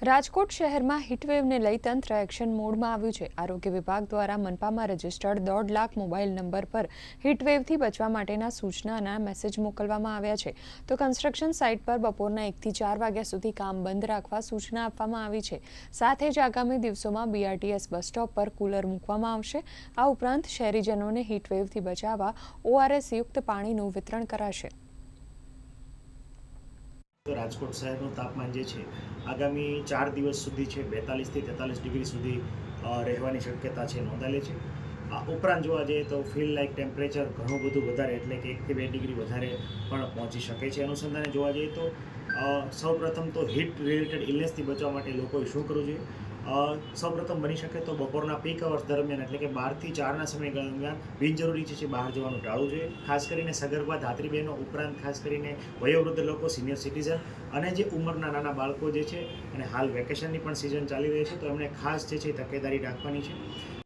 રાજકોટ શહેરમાં હીટવેવને લઈ તંત્ર એક્શન મોડમાં આવ્યું છે। આરોગ્ય વિભાગ દ્વારા મનપામાં રજીસ્ટર્ડ 1.5 લાખ મોબાઈલ નંબર પર હીટવેવથી બચવા માટેના સૂચનાના મેસેજ મોકલવામાં આવ્યા છે। તો કન્સ્ટ્રક્શન સાઇટ પર બપોરના 1 થી 4 વાગ્યા સુધી કામ બંધ રાખવા સૂચના આપવામાં આવી છે। સાથે જ આગામી દિવસોમાં BRTS બસ સ્ટોપ પર કુલર મૂકવામાં આવશે। આ ઉપરાંત શહેરીજનોને હીટવેવથી બચાવવા ORS યુક્ત પાણીનું વિતરણ કરાશે। તો રાજકોટ શહેરનું તાપમાન જે છે આગામી 4 દિવસ સુધી છે 42 થી 43 ડિગ્રી સુધી રહેવાની શક્યતા છે નોંધાયેલી છે। આ ઉપરાંત જોવા જઈએ તો ફીલ લાઇક ટેમ્પરેચર ઘણું બધું વધારે એટલે કે 1 થી 2 ડિગ્રી વધારે પણ પહોંચી શકે છે। અનુસંધાને જોવા જઈએ તો સૌપ્રથમ તો હીટ રિલેટેડ ઇલનેસથી બચવા માટે લોકોએ શું કરવું જોઈએ? સૌપ્રથમ બની શકે તો બપોરના પીક અવર્સ દરમિયાન એટલે કે 12 થી 4ના સમય દરમિયાન બિનજરૂરી છે બહાર જવાનું ટાળવું જોઈએ। ખાસ કરીને સગર્ભા ધાત્રી બહેનો ઉપરાંત ખાસ કરીને વયોવૃદ્ધ લોકો, સિનિયર સિટીઝન અને જે ઉંમરના નાના બાળકો જે છે અને હાલ વેકેશનની પણ સિઝન ચાલી રહી છે તો એમણે ખાસ જે છે તકેદારી રાખવાની છે।